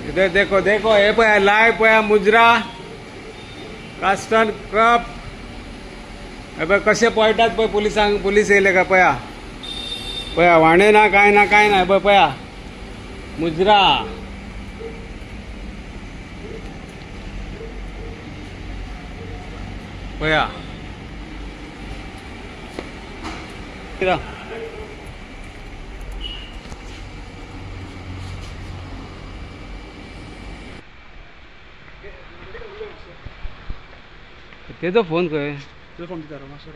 इधर देखो देखो ये पया लाइव पया मुजरा कास्टन क्रप हे कसे पळटात पळय पुलिसांक पुलीस येयले का पया पया वाणे ना काय ना पया मुजरा पया तेजो फोन खंय तुझा फोन दिता मातसो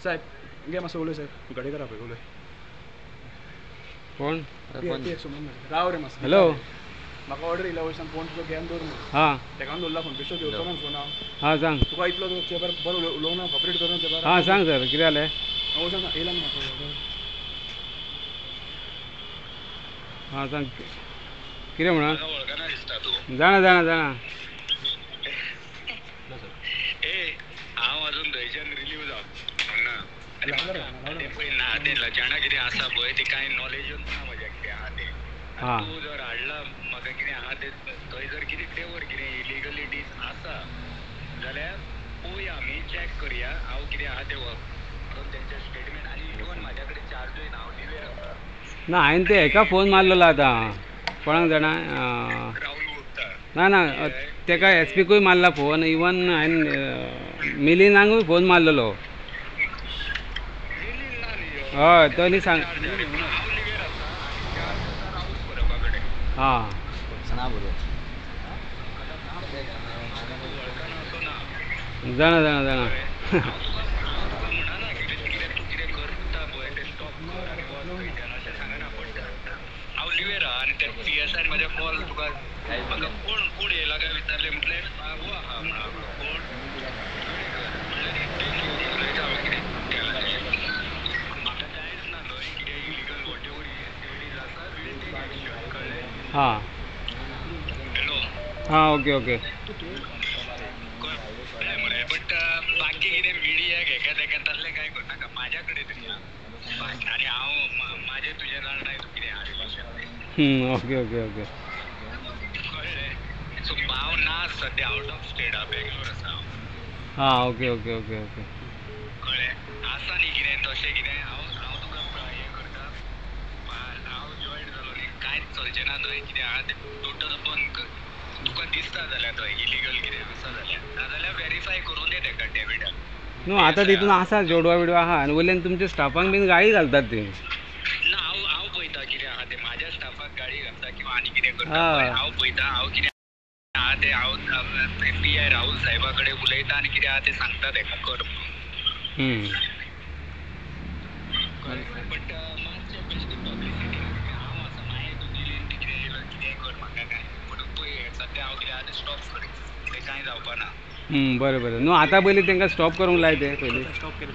साहेब घे मातसो उलय साहेब गाडी करा पळय उलय कोण राव रे मातसो हॅलो म्हाका ऑर्डर येयला वयसान फोन तुजो घेवन दवर म्हणून हां तेका दवरला फोन बेश्टो घेवचो ना फोन हांव हां सांग तुका इतलो चेपर बरो उलोवंक ना कॉपरेट करून चेपर हां सांग सर कितें जालें वयसान येयला न्ही म्हाका हां सांग कितें म्हणा जाणा हांव अजून थंयच्यान रिलीव जावना लजाणा कितें आसा पळय ती कांय नॉलेजूच ना म्हज्या कितें आहा तें तूं जर हाडला म्हाका कितें आहा तें थंय जर कितें टेवर कितें इलिगलिटीज आसा जाल्यार पळोवया आमी चॅक करया हांव कितें आहा तें व्हरून तेंचें स्टेटमेंट आनी इवन म्हाज्या कडेन चार्जूय ना हांव डिले आसा ना हांवें ते हेका फोन मारलेलो आतां कोणाक जाणा राहुल गुप्ता ना तेका एसपीकूय मारला फोन इवन हांवें मिलिनाकूय फोन मारलेलो हय तो न्ही सांग हां जाणा PSI मध्ये कॉल तुका म्हाका कोण येयला काय विचारले म्हटलें वो आहा कोण म्हाका जायच ना न्हय कितें इलिगल वॉट एवर एक्टिविटीज आसा विल टेक एक्शन कळ्ळें हां हॅलो हां ओके कळ्ळें मरे बट बाकी कितें मिडियाक हेका तेका तसलें कांय करनाका म्हाज्या कडेन तरी आनी हांव म्हाजें तुजें जाणा तूं कितें आहा रिलेशन ओके कळ्ळें सो हांव ना सद्या आउट ऑफ स्टेट हा बेंगलोर आसा हां ओके कळ्ळें आसा न्ही कितें तशें कितें हांव तुका हें करता हांव जॉयन जालो न्ही कांयच चलचें ना थंय कितें आहा तें टोटल बंद कर तुका दिसता जाल्यार थंय इलिगल कितें आसा जाल्यार नाजाल्यार व्हेरीफाय करून दे तेका डेबिटार न्हू आतां तितून आसा जोडवा बिडवा आहा आनी वयल्यान तुमच्या स्टाफांक बीन गाळी घालतात ते ना हांव पळयता कितें आहा तें म्हाज्या स्टाफाक गाडी घालता किंवा आनी कितें करता हांव पळयता हांव कितें आहा तें हांव PI राहुल साहेबा कडेन उलयता आनी कितें आहा तें सांगता तेका कर बट मातशें बेश्टी पब्लिसिटी हांव आसा मागीर तूं दिली कितें येयलो कितें कर म्हाका कांय म्हणून पळय सद्या हांव कितें आहा तें स्टॉप कर तें कांय जावपा ना बरें न्हू आतां पयलीं तेंकां स्टॉप करूंक लाय ते पयलीं स्टॉप केलं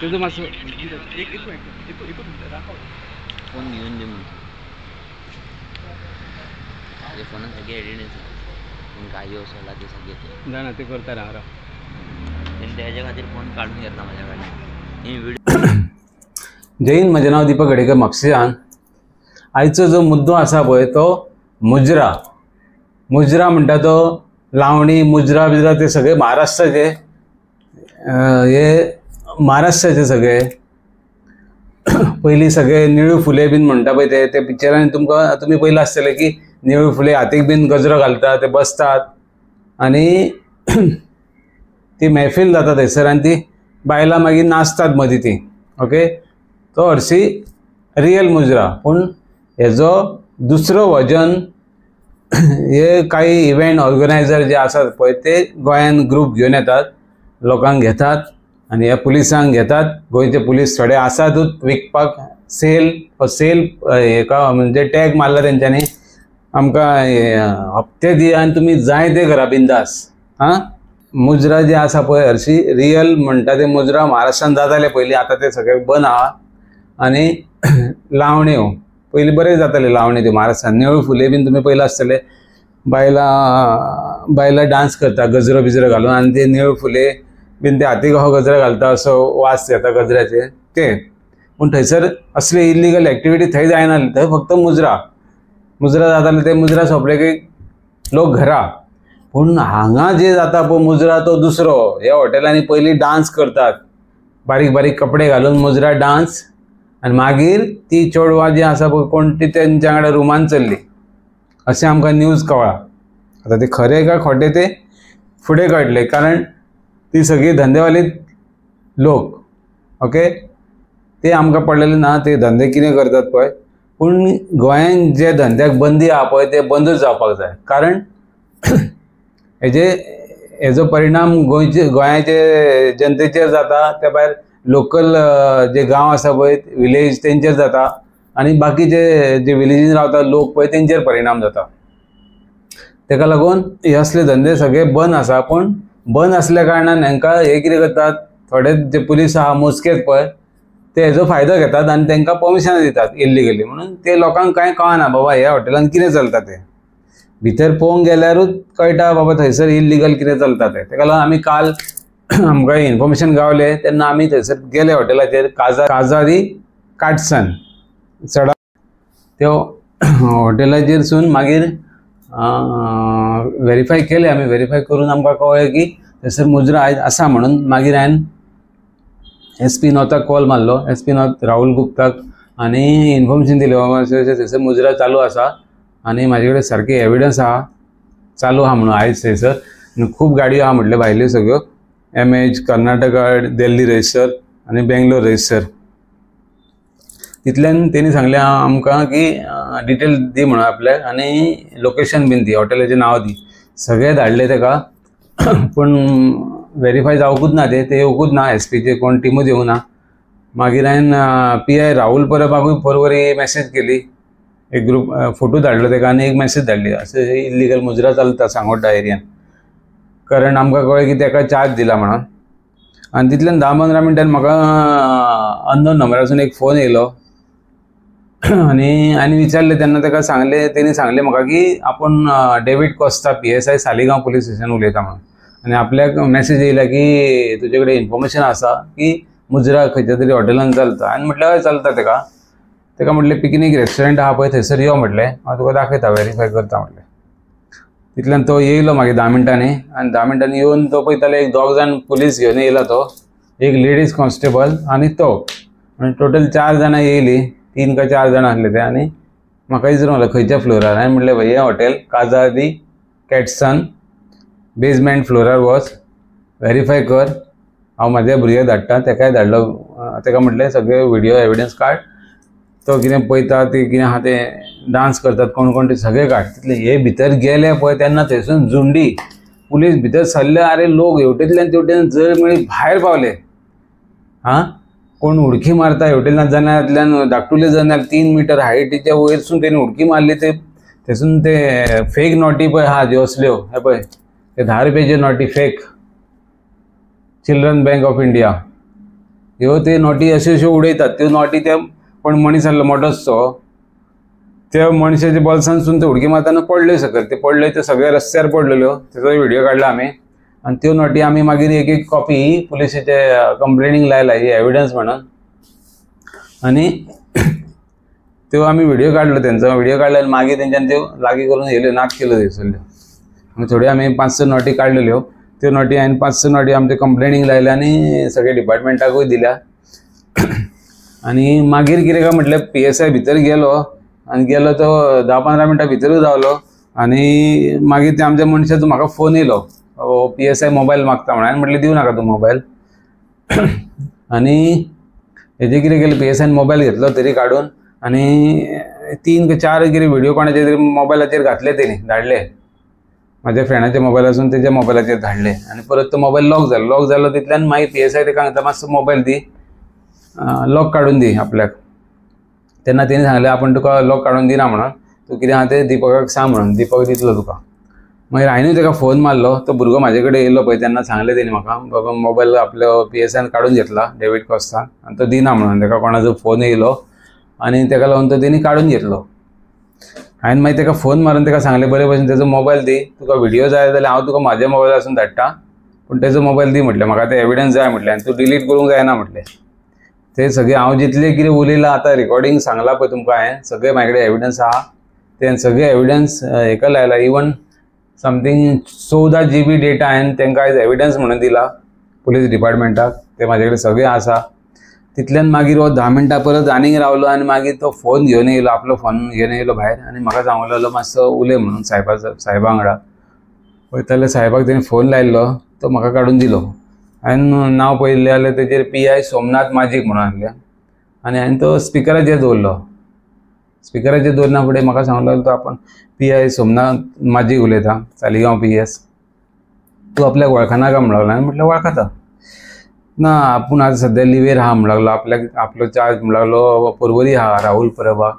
तेजो मातसो एक राखो फोन घेऊन दे म्हणजे फोन सगळे एडिट काही वसवला ते सगळे जाणा ते करता राव त्यांनी त्याच्या खातीर फोन काढून घेतला माझ्याकडे व्हिडिओ जय हिंद म्हजें नांव दीपक गडेकर म्हापशेंच्यान आयचो जो मुद्दो आसा पळय तो मुजरा म्हणटा तो लावणी मुजरा बिजरा ते सगळे महाराष्ट्राचे हे महाराष्ट्राचे सगळे पयलीं सगळे निळू फुले बीन म्हणटा पळय ते पिक्चरांनी तुमी पयलें आसतलें की निळू फुले हातीक बीन गजरो घालतात ते बसतात आनी ती मैफिल जाता थंयसर आनी ती बायलां मागीर नाचतात मदीं ती ओके तो हरशी रियल मुजरा पूण हेजो दुसरो वर्जन हे काही इव्हेंट ऑर्गनायझर जे आसात पळय ते गोंयान ग्रूप घेवन येतात लोकांक घेतात आनी ह्या पुलिसांक घेतात गोंयचे पुलीस थोडे आसातूच विकपाक सेल हेका म्हणजे टॅग मारला तेंच्यांनी आमकां हप्ते दिया आनी तुमी जाय ते करा बिंदास हां मुजरा जे आसा पळय हरशी रियल म्हणटा ते मुजरा महाराष्ट्रान जाताले पयलीं आतां ते सगळे बंद आहा आनी लावण्यो पयलीं बरें जाताले लावण्यो त्यो महाराष्ट्रान निळू फुले बीन तुमी पयलें आसतले बायलां डान्स करता गजरो बिजरो घालून आनी ते निळू फुले बीन ते हातीक हो गजरो घालता असो वास येता गजऱ्याचे ते पूण थंयसर असली इल्लिगल एक्टिविटी थंय जायना, थंय फक्त मुजरा जाताले, ते मुजरा सोंपले की लोक घरा. पूण हांगा जे जाता पळय मुजरा तो दुसरो. ह्या हॉटेलांनी पयलीं डान्स करतात, बारीक बारीक कपडे घालून मुजरा डान्स, आनी मागीर ती चेडवां जी आसा पळय कोण ती तेंच्या कडेन रुमान चल्ली अशें आमकां न्यूज कळ्ळा. आतां ते खरें काय खोटें ते फुडें कळटलें, कारण ती सगळी धंदेवाली लोक. ओके, ते आमकां पडलेले ना ते धंदे कितें करतात पळय. पूण गोंयांत जे धंद्याक बंदी आहा पळय ते बंदूच जावपाक जाय, कारण हेजो परिणाम गोंयाचे जनतेचेर जाता, त्या भायर लोकल जे गांव आसा पळय विलेज तेंचेर जाता, आनी बाकीचे जे विलेजीन रावता लोक पळय तेंचेर परिणाम जाता. तेका लागून हे असले धंदे सगळे बंद आसा. पूण बंद असल्या कारणान हांकां हे कितें करतात, थोडे जे पुलीस आहा मोजकेच पळय ते हेजो फायदो घेतात आनी तांकां परमिशनां दितात इल्लिगली. म्हणून ते लोकांक कांय कळना बाबा ह्या हॉटेलांत कितें चलता ते. भितर पळोवंक गेल्यारूच कळटा बाबा थंयसर इल्लिगल कितें चलता ते. तेका लागून आमी काल आमकां इन्फॉर्मेशन गावले तेन्ना आमी थंयसर गेले हॉटेलाचेर. काजारी काटसन चढा त्यो हॉटेलाचेरसून मागीर व्हेरीफाय केले आमी. व्हेरीफाय करून आमकां कळ्ळें की थंयसर मुजरा आसा म्हणून. मागीर हांवें SP नॉर्थाक कॉल मारलो, SP नॉर्थ राहुल गुप्ताक, आनी इन्फॉर्मेशन दिलें बाबा अशें थंयसर मुजरा चालू आसा आनी म्हाजे कडेन सारके एविडन्स आहा चालू आहा म्हणून आयज थंयसर खूब गाडयो आहा म्हटले भायल्यो सगळ्यो, MH, कर्नाटका, दिल्ली रजिस्टर आनी बेंगलोर रजिस्टर. तितल्यान तेणी सांगलें आमकां की डिटेल दी म्हणून आपल्याक, आनी लोकेशन बीन दी, हॉटेलाचें नांव दी. सगळें धाडलें तेका, पूण व्हेरीफाय जावकूच ना ते येवकूच ना. SPचे कोण टिमूच येवंक ना. मागीर हांवें PI राहुल परबाकूय फॉरवर्ड मॅसेज केली, एक ग्रुप फोटो धाडलो तेका आनी एक मॅसेज धाडली अशें इल्लिगल मुजरा चलता सांगोड्डा एरियान. कारण आमकां कळ्ळें की ताका चार्ज दिला म्हणून. आनी तितल्यान 10-15 मिनटान म्हाका अननोन नंबरासून एक फोन येयलो आनी विचारलें तेन्ना ताका सांगलें, तेणी सांगलें म्हाका की आपूण David Costa PSI Saligao police station उलयता म्हणून. आनी आपल्याक मॅसेज येयला की तुजे कडेन इन्फॉर्मेशन आसा की मुजरा खंयच्या तरी हॉटेलान चलता. आनी म्हटलें हय चलता. तेका म्हटलें पिकनीक रेस्टॉरंट आहा पळय थंयसर यो म्हटलें, हांव तुका दाखयता, व्हेरीफाय करता म्हटलें. तितल्यान तो येयलो मागीर 10 मिनटांनी. आनी 10 मिनटांनी येवन तो पळयताले एक 2 जाण पुलीस घेवन येयला, तो एक लेडीज कॉन्स्टेबल आनी तो, आनी टोटल 4 जाणां येयली. 3 का 4 जाणां आसले ते. आनी म्हाका विचारूंक लागलो खंयच्या फ्लोरार. हांवें म्हटलें भैया हॉटेल काजारी कॅटसन बेजमेंट फ्लोरार वच, व्हेरीफाय कर, हांव म्हाज्या भुरग्याक धाडटा. तेकाय धाडलो. तेका म्हटलें सगळे व्हिडियो एविडन्स काड, तो कितें पळयता ते कितें आहा ते डान्स करतात कोण कोण ते सगळे काड. तितले हे भितर गेले पळय तेन्ना थंयसून झुंडी पुलीस भितर सरले. आरे लोक हेवटेंतल्यान तेवटेन जर मेळी भायर पावले. कोण उडकी मारता हेवटेंतल्यान जनातल्यान धाकटुले जनाल 3 मीटर हायटीच्या वयरसून तेणी उडकी मारली. ते थंयसून ते फेक नोटी पळय आहा ज्यो असल्यो, हे पळय ते 10 रुपयाच्यो नोटी fake, children bank of India, ह्यो ते नोटी अश्यो अश्यो उडयतात. त्यो नोटी ते पण मनीस आसलो मोठोसो, त्या मनशाच्या बॉल्सानसून ते उडकी मारतना पडल्यो सकयल. ते पडले ते सगळे रस्त्यार पडलेल्यो. तेचोय व्हिडियो काडला आमी. आनी त्यो नोटी आमी मागीर एक एक कॉपी पुलिशेचे कंप्लेनींक लायला ही एविडन्स म्हणून. आनी त्यो आमी व्हिडियो काडलो तेंचो. व्हिडियो काडलो आनी मागीर तेंच्यान त्यो लागीं करून येयल्यो, नाच केलो थंयसरल्यो. आनी थोड्यो आमी 5-6 नोटी काडलेल्यो. त्यो नोटी हांवें 5-6 नोटी आमच्या कंप्लेनींक लायल्या आनी सगळे डिपार्टमेंटाकूय दिल्या. आनी मागीर कितें काय म्हटलें PSI भितर गेलो आनी गेलो तो 10-15 मिनटां भितरूच रावलो. आनी मागीर ते आमच्या मनशाचो म्हाका फोन येयलो, PSI मोबायल मागता म्हणून. हांवें म्हटलें दिवं नाका तूं मोबायल. आनी हेजें कितें केलें PSI मोबायल घेतलो तरी काडून आनी 3 का 4 कितें व्हिडियो कोणाचे तरी मोबायलाचेर घातले तेणी, धाडले. म्हाज्या फ्रेंडाच्या मोबायलासून तेज्या मोबायलाचेर धाडले. आनी परत तो मोबायल लॉक जालो. लॉक जालो तितल्यान मागीर PSI तेका सांगता मातसो मोबायल दी, लॉक काडून दी आपल्याक. तेन्ना तेणी सांगलें आपूण तुका लॉक काडून दिना म्हणून, तूं कितें आहा तें दिपकाक सांग म्हणून. दिपक दितलो तुका. मागीर हांवेंय तेका फोन मारलो. तो भुरगो म्हाजे कडेन येयलो पळय तेन्ना सांगलें तेणी म्हाका बाबा मोबायल आपलो PSI काडून घेतला डेविड कोस्तान आनी तो दिना म्हणून. तेका कोणाचो फोन येयलो आनी तेका लागून तो तेणी काडून घेतलो. हांवें मागीर तेका फोन मारून तेका सांगलें बरे भशेन तेजो मोबायल दी, तुका व्हिडियो जाय जाल्यार हांव तुका म्हाज्या मोबायलासून धाडटा, पूण तेजो मोबायल दी म्हटलें. म्हाका ते एविडन्स जाय म्हटलें आनी तूं डिलीट करूंक जायना म्हटलें. ते सगळे हांव जितले कितें उलयलां आतां रिकॉर्डिंग सांगलां पळय तुमकां हांवें सगळे म्हाजे कडेन एविडन्स आहा ते सगळे एविडन्स हेका लायला इवन समथींग 14 GB डेटा हांवें तांकां आयज एविडन्स म्हणून दिला पुलीस डिपार्टमेंटाक ते म्हाजे कडेन सगळे आसा तितल्यान मागीर हो 10 मिनटां परत आनीक रावलो आनी मागीर तो फोन घेवन येयलो आपलो फोन घेवन येयलो भायर आनी म्हाका सांगूंक लागलो मातसो उलय म्हणून साहेबा वांगडा वयताले साहेबाक तेणें फोन लायल्लो तो म्हाका काडून दिलो हांवें नांव पळयल्लें जाल्यार तेजेर PI सोमनाथ माजीक म्हणून आहलें आनी हांवें तो स्पिकराचेर दवरलो स्पिकराचेर दवरना फुडें म्हाका सांगूंक लागलो तो आपूण PI सोमनाथ माजीक उलयता सालिगांव PS तूं आपल्याक वळखना काय म्हणून लागलो हांवें म्हटलें वळखता ना आपूण आतां सद्या लिवेर आहा म्हणून लागलो आपल्याक आपलो चार्ज म्हणून लागलो पर्वरी आहा राहुल परब आहा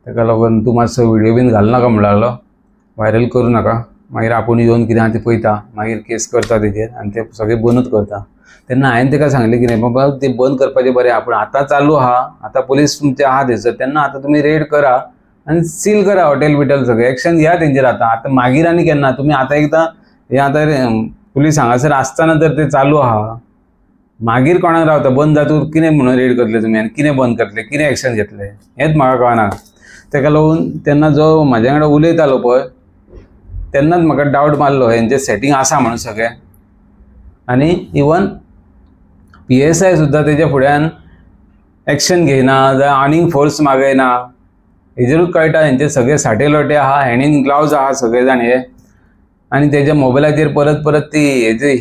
ताका लागून तूं मातसो व्हिडिओ बीन घालनाका म्हणून लागलो व्हायरल करूं नाका मागीर आपूण येवन कितें आहा तें पळयता मागीर केस करता तेजेर आनी तें सगळें बंदूच करता तेन्ना हांवें ताका सांगलें कितें बाबा तें बंद करपाचें बरें आपूण आतां चालू आहा आतां पुलीस तुमचे आहा थंयसर तेन्ना आतां तुमी रेड करा आनी सील करा हॉटेल बिटेल सगळें एक्शन घ्या तेंचेर आतां मागीर आनी केन्ना तुमी आतां एकदां हें आतां पुलीस हांगासर आसतना जर तें चालू आहा मागीर कोणाक रावता बंद जातूं कितें म्हणून रेड करतले तुमी आनी कितें बंद करतले कितें एक्शन घेतले हेंच म्हाका कळना ताका लागून तेन्ना जो म्हाजे वांगडा उलयतालो पळय तेन्नाच म्हाका डावट मारलो हेंचें सेटींग आसा म्हणून सगळें आनी इवन PSI सुद्दां तेज्या फुड्यान एक्शन घेयना जाल्यार आनीक फोर्स मागयना हेजेरूच कळटा हेंचे सगळे साठे लोटे आहा हँडीन ग्लावज आहा सगळे जाण हे आनी तेज्या मोबायलाचेर परत परत ती हेजी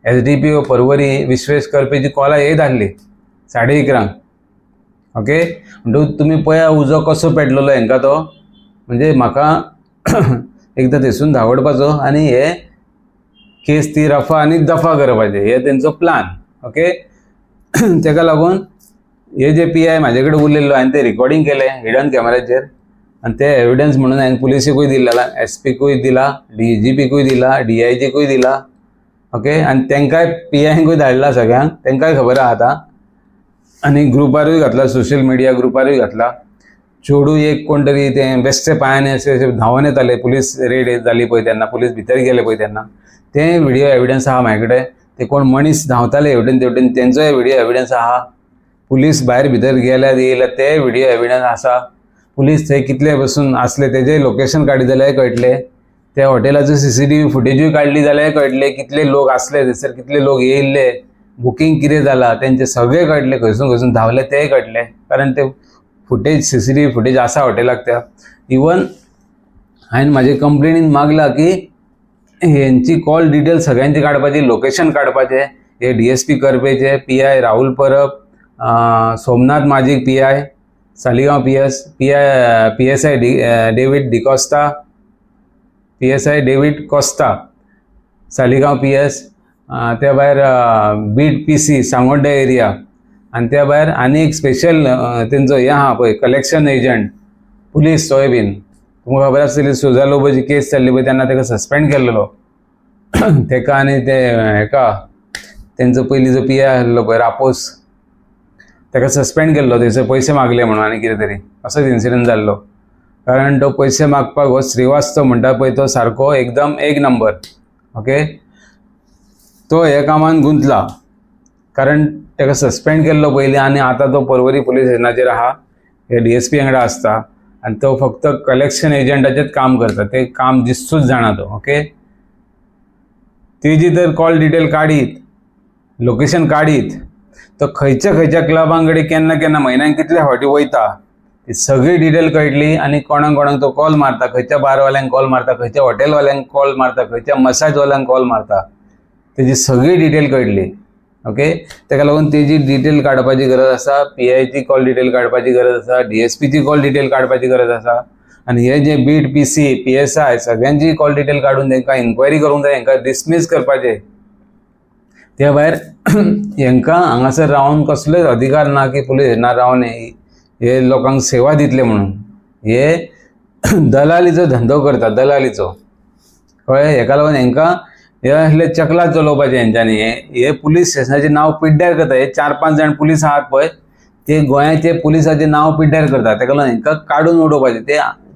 SDPO पर्वरी विश्वेश करपेची कॉलां येत आहली 11:30 ओके म्हणटकूच तुमी पळया उजो कसो पेटलेलो हेंकां तो म्हणजे म्हाका एकदां थंयसून धांवडपाचो आनी हे केस ती रफा आनी दफा करपाचे हे तेंचो प्लान ओके ताका लागून हे जे PI म्हाजे कडेन उलयल्लो हांवें तें रिकॉर्डिंग केलें हिडन कॅमेराचेर आनी ते एविडन्स म्हणून हांवें पुलिसेकूय दिलेला SPकूय दिला DGPकूय दिला DIGकूय दिला ओके आनी तांकांय PIकूय धाडला सगळ्यांक तांकांय खबर आहा आतां आनी ग्रुपारूय घातला सोशल मिडिया ग्रुपारूय घातला चेडूं एक कोण तरी तें बेश्टे पांयांनी अशें धांवन येताले पुलीस रेड जाली पळय तेन्ना पुलीस भितर गेले पळय तेन्ना ते व्हिडिओ एविडन्स आहा म्हाजे कडेन ते कोण मनीस धांवताले हेवटेन तेवटेन तेंचोय व्हिडिओ एविडन्स आहा पुलीस भायर भितर गेल्यार येयल्यार ते व्हिडिओ एविडन्स आसा पुलीस थंय कितले बसून आसले तेजेय लोकेशन काडी जाल्यार कळटलें त्या हॉटेलाचो CCTV फुटेजूय काडली जाल्यार कळटलें कितले लोक आसले थंयसर कितले लोक येयल्ले बुकींग कितें जालां तेंचे सगळें कळटलें खंयसून धांवले तेंय कळटलें कारण ते फुटेज CCTV फुटेज आसा हॉटेलाक त्या इवन हांवें म्हाजे कंप्लेनीन मागला की हेंची कॉल डिटेल सगळ्यांची काडपाची लोकेशन काडपाचें हे DSP करपेचे PI राहुल परब सोमनाथ माजीक PI Saligao PSI David D'Costa PSI David Costa Saligao PS त्या भायर बीट PC सांगोड्डा एरिया आनी त्या भायर आनी एक स्पेशल तेंचो हे आहा पळय कलेक्शन एजंट पुलीस तोय बीन तुमकां खबर आसतली सुजा लोबोची केस जाल्ली पळय तेन्ना ताका सस्पेंड केल्लो ताका आनी ते हेका तेंचो पयलींचो PI आसलो पळय रापोस ताका सस्पेंड केल्लो थंयसर पयशे मागले म्हणून आनी कितें तरी असोच इन्सिडंट जाल्लो कारण तो पयशे मागपाक हो श्रीवास्तव म्हणटा पळय तो सारको एकदम एक नंबर ओके तो हे कामान गुंतला कारण ताका सस्पेंड केल्लो पयलीं आनी आतां तो पर्वरी पुलीस स्टेशनाचेर आहा हे DSP वांगडा आसता आनी तो फक्त कलेक्शन एजंटाचेच काम करता ते काम दिसूच जाणा तो ओके तेजी तर कॉल डिटेल काडीत लोकेशन काडीत तो खंयच्या क्लबां कडेन केन्ना केन्ना म्हयन्याक कितल्या फावटी वयता ती सगळी डिटेल कळटली आनी कोणाक तो कॉल मारता खंयच्या बारवाल्यांक कॉल मारता खंयच्या हॉटेलवाल्यांक कॉल मारता खंयच्या मसाजवाल्यांक कॉल मारता तेजी सगळी डिटेल कळटली ओके ताका लागून तेजी डिटेल काडपाची गरज आसा PIची कॉल डिटेल काडपाची गरज आसा DSPची कॉल डिटेल काडपाची गरज आसा आनी हे जे बीट PC PSI सगळ्यांची कॉल डिटेल काडून तांकां इन्क्वायरी करूंक जाय हांकां डिसमीस करपाचें त्या भायर हांकां हांगासर रावन कसलेच अधिकार ना की पुलीस स्टेशनार रावन हे लोकांक सेवा दितले म्हणून हे दलालीचो धंदो करता दलालीचो कळ्ळें हेका लागून हांकां हे असले चकला चलोवपाचे हेंच्यांनी हे पुलीस स्टेशनाचें नांव पिड्ड्यार करता हे 4-5 जाण पुलीस आहात पळय ते गोंयाचे पुलिसाचें नांव पिड्ड्यार करता ताका लागून हांकां काडून उडोवपाचें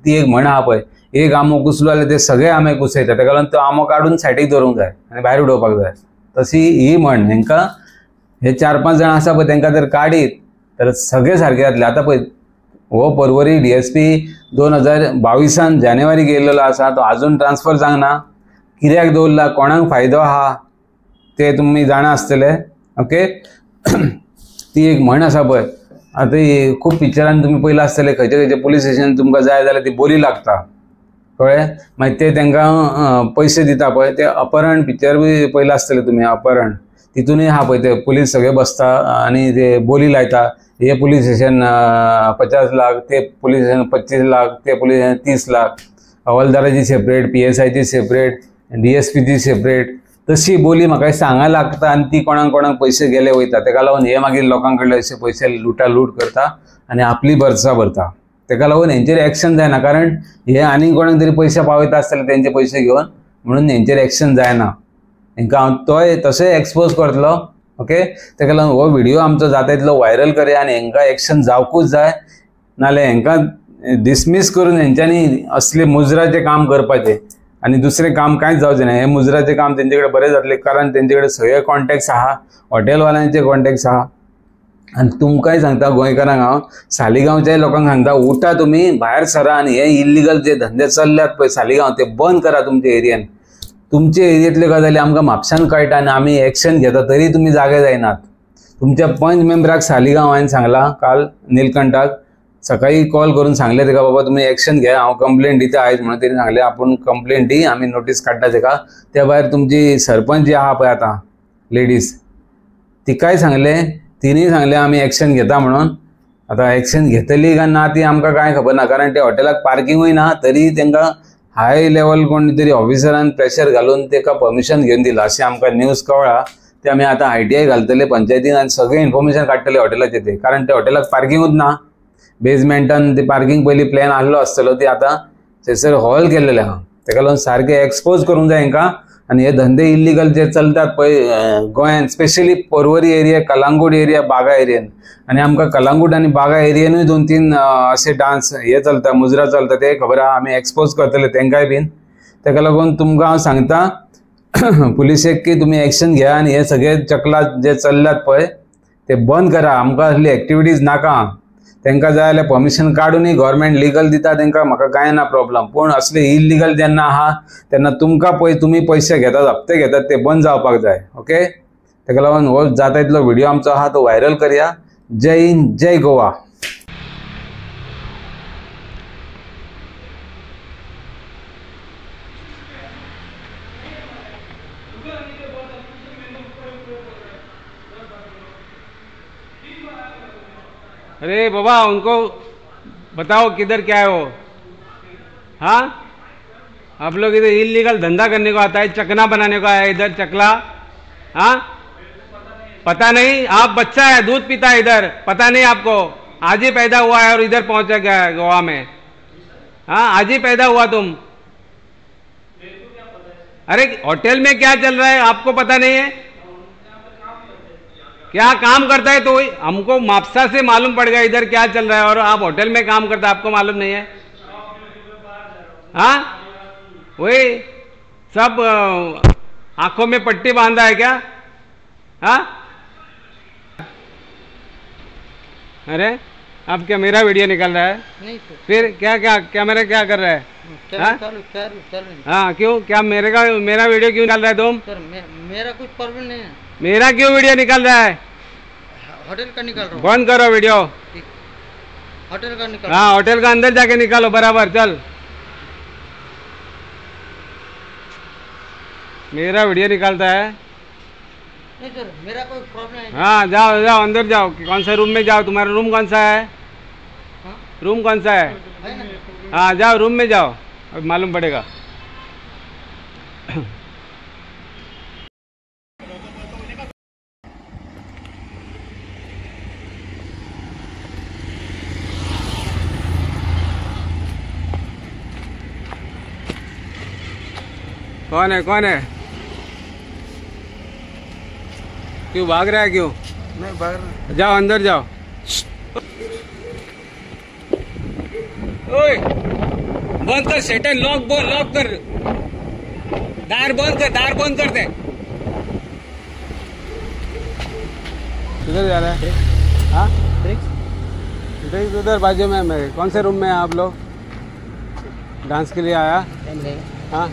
ती एक म्हण आहा पळय एक आमो कुसलो जाल्यार ते सगळे आमे कुसयता ताका लागून तो आमो काडून सायडीक दवरूंक जाय आनी भायर उडोवपाक जाय तशी ही म्हण हांकां हे 4-5 जाण आसा पळय तांकां जर काडीत तर सगळे सारखे जातले. आता पळय हो परवरी DSP 2022 जानेवारी गेल्लो आसा, तो अजून ट्रान्सफर जावना. कित्याक दवरला, कोणाक फायदो आहा ते तुमी जाणा आसतले. ओके ती एक म्हण आसा पळय, आतां खूब पिक्चरांनी तुमी पयला आसतले, खंयचे पुलीस स्टेशन तुमकां जाय जाल्यार ती बोली लागता कळ्ळें. मागीर ते तांकां पयशे दिता पळय, ते अपहरण पिक्चर बी पयला आसतले तुमी, अपहरण. तितूनय आहा पळय ते पुलीस सगळे बसता आनी ते बोली लायता. हे पुलीस स्टेशन 50 लाख, ते पुलीस स्टेशन 25 लाख, ते पुलीस स्टेशन 30 लाख. हवालदाराची सेपरेट, PSIची सेपरेट, DSPची सेपरेट. तशी बोली म्हाका सांगा लागता आनी ती कोणाक पयशे गेले वयता. ताका लागून हे मागीर लोकां कडले अशे पयशे लूट करता आनी आपली बर्सा भरता. ताका लागून हेंचेर एक्शन जायना, कारण हे आनी कोणाक तरी पयशे पावयता आसतले तेंचे पयशे घेवन, म्हणून हेंचेर एक्शन जायना. हांकां हांव तोय तशें एक्सपोज करतलो. ओके ताका लागून हो व्हिडिओ आमचो जाता तितलो व्हायरल करया आनी हांकां एक्शन जावकूच जाय. नाल्यार हांकां डिसमीस करून हेंच्यांनी असले मुजराचें काम करपाचें आनी दुसरें काम कांयच जावचें ना. हें मुजराचें काम तेंचे कडेन बरें जातलें, कारण तेंचे कडेन सगळे कॉन्टॅक्ट्स आहा, हॉटेलवाल्यांचे कॉन्टॅक्ट्स आहा. आनी तुमकांय सांगता गोंयकारांक हांव, सालिगांवच्या लोकांक सांगता, उठा तुमी, भायर सरा आनी हे इल्लिगल जे धंदे चल्ल्यात पळय सालिगांव ते बंद करा तुमच्या एरियेन. तुमचे एरियेंतल्यो गजाली आमकां म्हापशान कळटा आनी आमी एक्शन घेता, तरी तुमी जागे जायनात. तुमच्या पंच मेंबराक सालिगांव हांवें सांगलां काल, नीलकंठाक सकाळी कॉल करून सांगले ताका, बाबा तुमी एक्शन घ्या, हांव कंप्लेंट दिता आयज म्हणून. तेणी सांगलें आपूण कंप्लेंट दी, आमी नोटीस काडटा ताका. त्या भायर तुमची सरपंच जी आहा पळय आतां लेडीज, तिकाय सांगलें, तिणीय सांगलें आमी एक्शन घेता म्हणून. आतां एक्शन घेतली काय ना ती आमकां कांय खबर ना, कारण त्या हॉटेलाक पार्किंगूय ना, तरी तांकां हाय लेवल कोण तरी ऑफिसरान प्रेशर घालून ताका परमिशन घेवन दिला अशें आमकां न्यूज कळ्ळा. ते आमी आतां ITI घालतले पंचायतीन आनी सगळें इन्फॉर्मेशन काडटले हॉटेलाचेर ते, कारण त्या हॉटेलाक पार्किंगूच ना. बेजमेंटान ते पार्किंग पयलीं प्लॅन आसलो आसतलो, ती आतां थंयसर हॉल केल्लेले आहा. ताका लागून सारकें एक्सपोज करूंक जाय हांकां. आनी हे धंदे इल्लिगल जे चलतात पळय गोंयान, specially Porvorim area, Calangute area, बागा एरियेन. आनी आमकां कलांगूट आनी बागा एरियेनूय 2-3 असे डान्स हे चलता, मुजरा चलता, ते खबर आहा. आमी एक्सपोज करतले तेंकाय बीन. ताका लागून तुमकां हांव सांगता पुलिसेक की तुमी एक्शन घ्या आनी हे सगळे चकला जे चल्ल्यात पळय ते बंद करा. आमकां असली एक्टिविटीज नाका. तांकां जाय जाल्यार परमिशन काडूनय गव्हर्मेंट लिगल दिता तांकां, म्हाका कांय ना प्रॉब्लम. पूण असले इल्लिगल जेन्ना आहा तेन्ना तुमकां तुमी पयशे घेतात, हप्ते घेतात, ते बंद जावपाक जाय. ओके ताका लागून हो जाता तितलो व्हिडिओ आमचो आहा तो व्हायरल करया. जय हिंद, जय गोवा. अरे बाबा उनको बताओ किधर क्या है वो. हाँ आप लोग इधर इलीगल धंधा करने को आता है, चकना बनाने को आया है इधर चकला. हाँ पता नहीं, आप बच्चा है दूध पीता है इधर, पता नहीं आपको. आज ही पैदा हुआ है और इधर पहुंचा गया है गोवा में. हाँ आज ही पैदा हुआ तुम. अरे होटल में क्या चल रहा है आपको पता नहीं है? क्या काम करता है तो हमको मापसा से मालूम पड़ गया इधर क्या चल रहा है, और आप होटल में काम करता है आपको मालूम नहीं है? हाँ वही सब आंखों में पट्टी बांधा है क्या? हाँ अरे अब क्या मेरा वीडियो निकल रहा है? नहीं सर. फिर क्या क्या कैमरा क्या कर रहा है? हाँ? चालू. हाँ क्यों, क्या मेरा वीडियो क्यों निकाल रहा है तुम? सर मेरा कुछ प्रॉब्लम नहीं है. मेरा क्यों वीडियो निकाल रहा है? होटल का निकाल रहा हूँ. बंद करो वीडियो. होटल का निकाल. हाँ होटल का अंदर जाके निकालो बराबर. चल मेरा वीडियो निकालता है. नहीं सर मेरा कोई प्रॉब्लम है. हाँ जाओ जाओ अंदर जाओ. कौन सा रूम में जाओ, तुम्हारा रूम कौन सा है? हाँ? रूम कौन सा है? है ना. हाँ जाओ रूम में जाओ, अब मालूम पड़ेगा. कौन है कौन है? क्यों भाग रहा है क्यों? नहीं बाहर. जाओ अंदर जाओ. ओए बंद कर शटर, लॉक कर. दार बंद कर दे. किधर जा रहा है? हाँ ठीक उधर बाजू में मैं कौन से रूम में हैं आप लोग? डांस के लिए आया? हाँ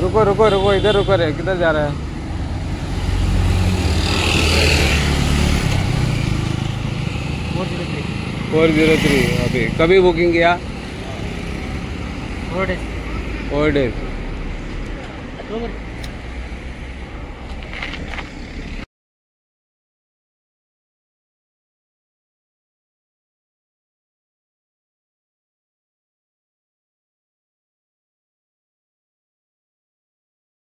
रुको रुको रुको, इधर रुको रे, किधर जा रहा है? 403 अभी कभी बुकिंग किया? 4 days. 4 days. बरोबर